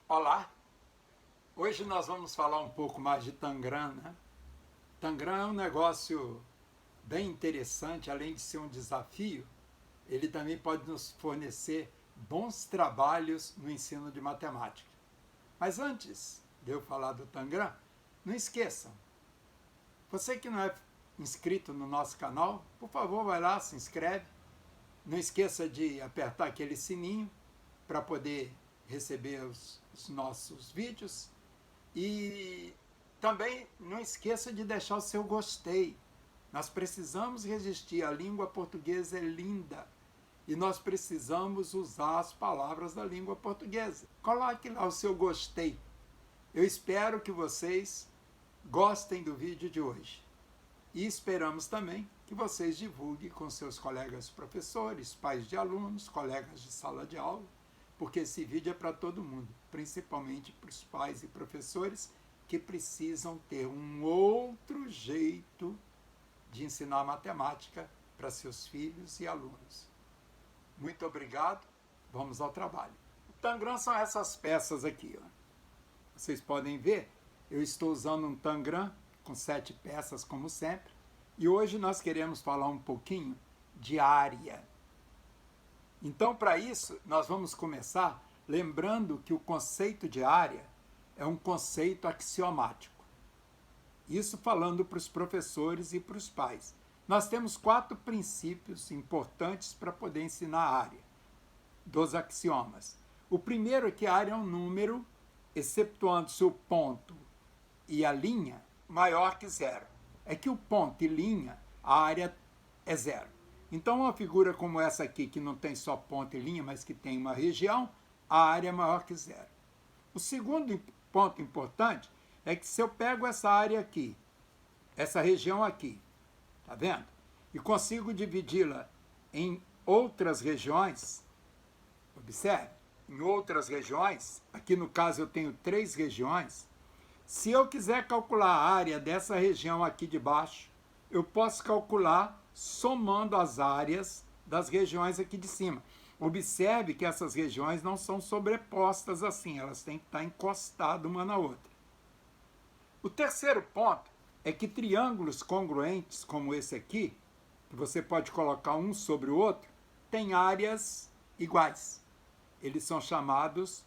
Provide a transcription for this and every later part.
Olá, hoje nós vamos falar um pouco mais de Tangram, né? Tangram é um negócio bem interessante, além de ser um desafio, ele também pode nos fornecer bons trabalhos no ensino de matemática. Mas antes de eu falar do Tangram, não esqueçam, você que não é inscrito no nosso canal, por favor, vai lá, se inscreve. Não esqueça de apertar aquele sininho para poder receber os nossos vídeos. E também não esqueça de deixar o seu gostei. Nós precisamos resistir, a língua portuguesa é linda e nós precisamos usar as palavras da língua portuguesa. Coloque lá o seu gostei. Eu espero que vocês gostem do vídeo de hoje. E esperamos também que vocês divulguem com seus colegas professores, pais de alunos, colegas de sala de aula, porque esse vídeo é para todo mundo, principalmente para os pais e professores que precisam ter um outro jeito de ensinar matemática para seus filhos e alunos. Muito obrigado, vamos ao trabalho. O Tangram são essas peças aqui, ó. Vocês podem ver, eu estou usando um Tangram com 7 peças, como sempre, e hoje nós queremos falar um pouquinho de área. Então, para isso, nós vamos começar lembrando que o conceito de área é um conceito axiomático. Isso falando para os professores e para os pais. Nós temos 4 princípios importantes para poder ensinar a área dos axiomas. O primeiro é que a área é um número, excetuando-se o ponto e a linha, maior que zero. É que o ponto e linha, a área é zero. Então, uma figura como essa aqui, que não tem só ponto e linha, mas que tem uma região, a área é maior que zero. O segundo ponto importante é que se eu pego essa área aqui, essa região aqui, tá vendo? E consigo dividi-la em outras regiões, observe, em outras regiões, aqui no caso eu tenho 3 regiões, se eu quiser calcular a área dessa região aqui de baixo, eu posso calcular somando as áreas das regiões aqui de cima. Observe que essas regiões não são sobrepostas assim, elas têm que estar encostadas uma na outra. O terceiro ponto é que triângulos congruentes, como esse aqui, que você pode colocar um sobre o outro, têm áreas iguais. Eles são chamados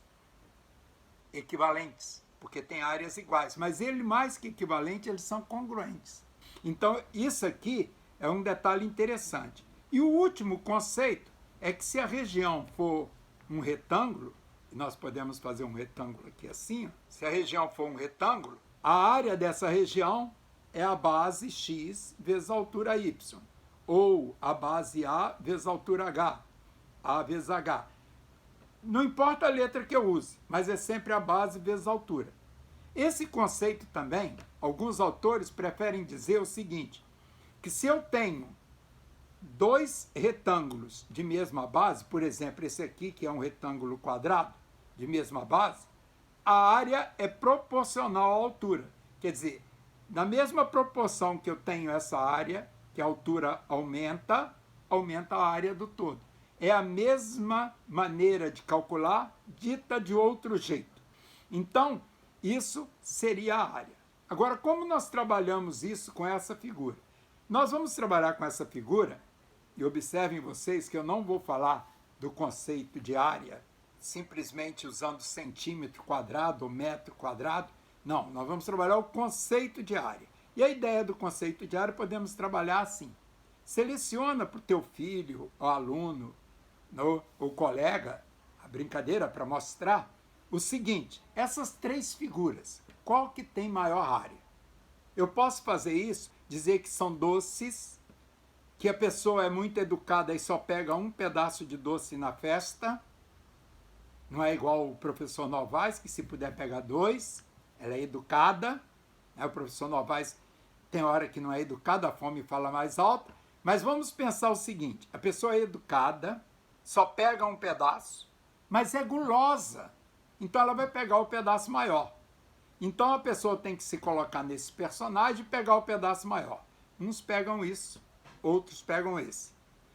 equivalentes, porque tem áreas iguais, mas ele mais que equivalente, eles são congruentes. Então, isso aqui é um detalhe interessante. E o último conceito é que se a região for um retângulo, e nós podemos fazer um retângulo aqui assim, ó, se a região for um retângulo, a área dessa região é a base x vezes a altura y, ou a base A vezes a altura h, A vezes h. Não importa a letra que eu use, mas é sempre a base vezes a altura. Esse conceito também, alguns autores preferem dizer o seguinte, que se eu tenho 2 retângulos de mesma base, por exemplo, esse aqui que é um retângulo quadrado de mesma base, a área é proporcional à altura. Quer dizer, na mesma proporção que eu tenho essa área, que a altura aumenta, aumenta a área do todo. É a mesma maneira de calcular, dita de outro jeito. Então, isso seria a área. Agora, como nós trabalhamos isso com essa figura? Nós vamos trabalhar com essa figura, e observem vocês que eu não vou falar do conceito de área, simplesmente usando centímetro quadrado ou metro quadrado. Não, nós vamos trabalhar o conceito de área. E a ideia do conceito de área podemos trabalhar assim. Seleciona para o teu filho, o aluno, o colega, a brincadeira para mostrar, o seguinte, essas 3 figuras, qual que tem maior área? Eu posso fazer isso, dizer que são doces, que a pessoa é muito educada e só pega um pedaço de doce na festa, não é igual o professor Novaes, que se puder pegar 2, ela é educada, né? O professor Novaes tem hora que não é educado, a fome fala mais alto, mas vamos pensar o seguinte, a pessoa é educada, só pega um pedaço, mas é gulosa, então ela vai pegar o pedaço maior. Então a pessoa tem que se colocar nesse personagem e pegar o pedaço maior. Uns pegam isso, outros pegam esse.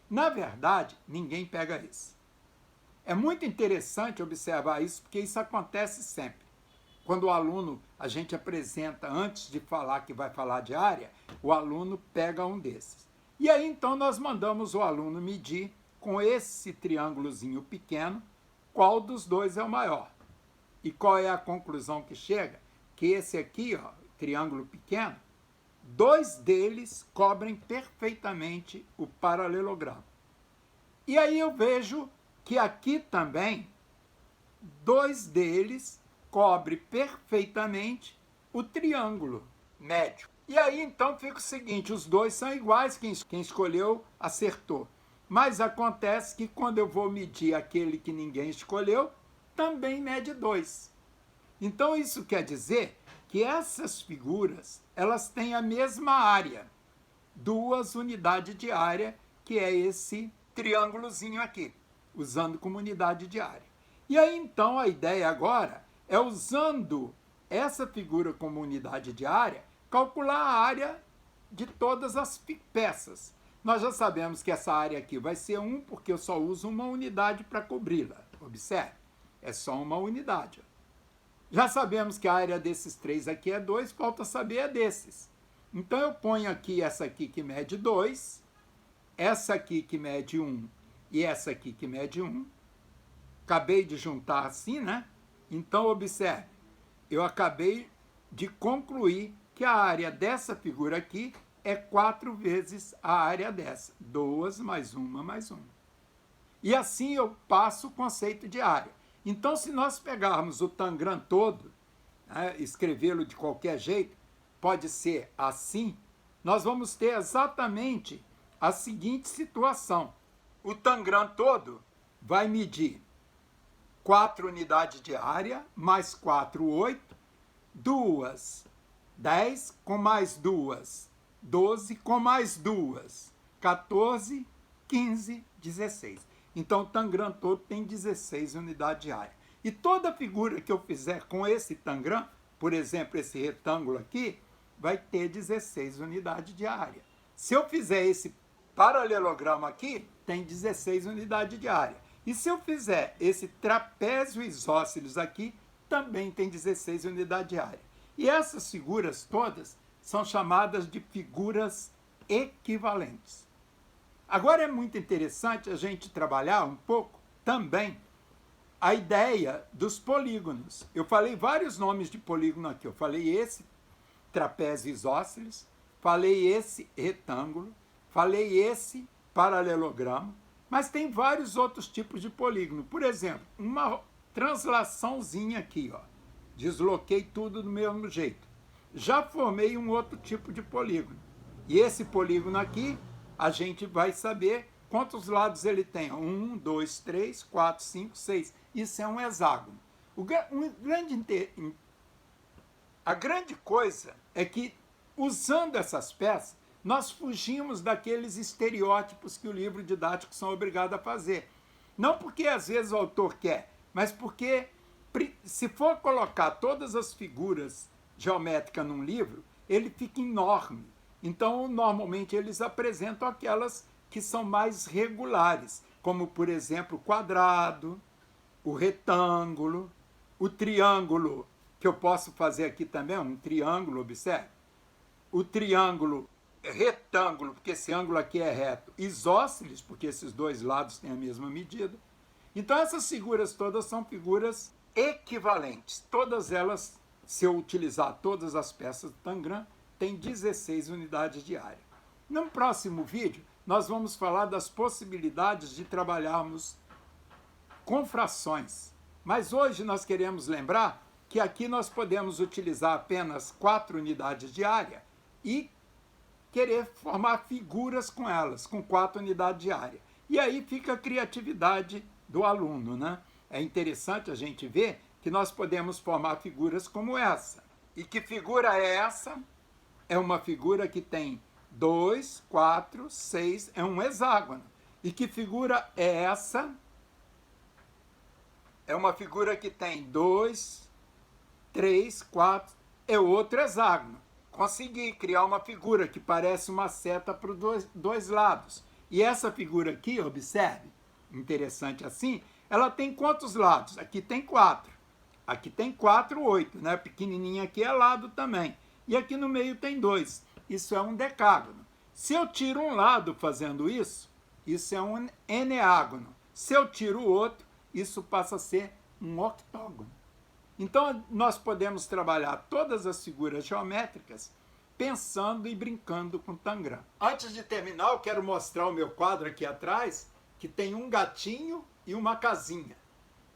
Na verdade, ninguém pega esse. É muito interessante observar isso, porque isso acontece sempre. Quando o aluno, a gente apresenta, antes de falar que vai falar de área, o aluno pega um desses. E aí, então, nós mandamos o aluno medir, com esse triângulozinho pequeno, qual dos dois é o maior. E qual é a conclusão que chega? Que esse aqui, ó, triângulo pequeno, dois deles cobrem perfeitamente o paralelogramo. E aí eu vejo que aqui também, dois deles cobre perfeitamente o triângulo médio. E aí então fica o seguinte, os dois são iguais, quem escolheu acertou. Mas acontece que quando eu vou medir aquele que ninguém escolheu, também mede 2. Então isso quer dizer que essas figuras, elas têm a mesma área, 2 unidades de área, que é esse triângulozinho aqui, usando como unidade de área. E aí então a ideia agora é, usando essa figura como unidade de área, calcular a área de todas as peças. Nós já sabemos que essa área aqui vai ser 1, porque eu só uso uma unidade para cobri-la. Observe, é só uma unidade. Já sabemos que a área desses 3 aqui é 2, falta saber a desses. Então eu ponho aqui essa aqui que mede 2, essa aqui que mede 1 e essa aqui que mede 1. Acabei de juntar assim, né? Então observe, eu acabei de concluir que a área dessa figura aqui é 4 vezes a área dessa. 2 mais 1 mais 1. E assim eu passo o conceito de área. Então, se nós pegarmos o tangram todo, né, escrevê-lo de qualquer jeito, pode ser assim, nós vamos ter exatamente a seguinte situação. O tangram todo vai medir 4 unidades de área, mais 4, 8, 2, 10, com mais 2, 12, com mais 2, 14, 15, 16. Então, o tangram todo tem 16 unidades de área. E toda figura que eu fizer com esse tangram, por exemplo, esse retângulo aqui, vai ter 16 unidades de área. Se eu fizer esse paralelogramo aqui, tem 16 unidades de área. E se eu fizer esse trapézio isósceles aqui, também tem 16 unidades de área. E essas figuras todas são chamadas de figuras equivalentes. Agora é muito interessante a gente trabalhar um pouco também a ideia dos polígonos. Eu falei vários nomes de polígono aqui. Eu falei esse trapézio isósceles, falei esse retângulo, falei esse paralelogramo, mas tem vários outros tipos de polígono. Por exemplo, uma translaçãozinha aqui, ó. Desloquei tudo do mesmo jeito. Já formei um outro tipo de polígono. E esse polígono aqui, a gente vai saber quantos lados ele tem. 1, 2, 3, 4, 5, 6. Isso é um hexágono. A grande coisa é que, usando essas peças, nós fugimos daqueles estereótipos que o livro didático são obrigados a fazer. Não porque às vezes o autor quer, mas porque se for colocar todas as figuras geométricas num livro, ele fica enorme. Então, normalmente, eles apresentam aquelas que são mais regulares, como, por exemplo, o quadrado, o retângulo, o triângulo, que eu posso fazer aqui também, um triângulo, observe. O triângulo retângulo, porque esse ângulo aqui é reto, isósceles, porque esses dois lados têm a mesma medida. Então, essas figuras todas são figuras equivalentes. Todas elas, se eu utilizar todas as peças do tangram, tem 16 unidades de área. No próximo vídeo, nós vamos falar das possibilidades de trabalharmos com frações. Mas hoje nós queremos lembrar que aqui nós podemos utilizar apenas 4 unidades de área e querer formar figuras com elas, com 4 unidades de área. E aí fica a criatividade do aluno, né? É interessante a gente ver que nós podemos formar figuras como essa. E que figura é essa? É uma figura que tem 2, 4, 6, é um hexágono. E que figura é essa? É uma figura que tem 2, 3, 4, é outro hexágono. Consegui criar uma figura que parece uma seta para os dois lados. E essa figura aqui, observe, interessante assim, Ela tem quantos lados? Aqui tem 4. Aqui tem 4, 8, né? Pequenininha aqui é lado também. E aqui no meio tem 2. Isso é um decágono. Se eu tiro um lado fazendo isso, isso é um eneágono. Se eu tiro o outro, isso passa a ser um octógono. Então, nós podemos trabalhar todas as figuras geométricas pensando e brincando com Tangram. Antes de terminar, eu quero mostrar o meu quadro aqui atrás, que tem um gatinho e uma casinha.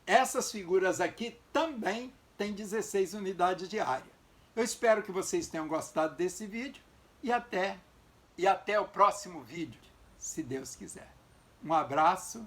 Essas figuras aqui também têm 16 unidades de área. Eu espero que vocês tenham gostado desse vídeo e até o próximo vídeo, se Deus quiser. Um abraço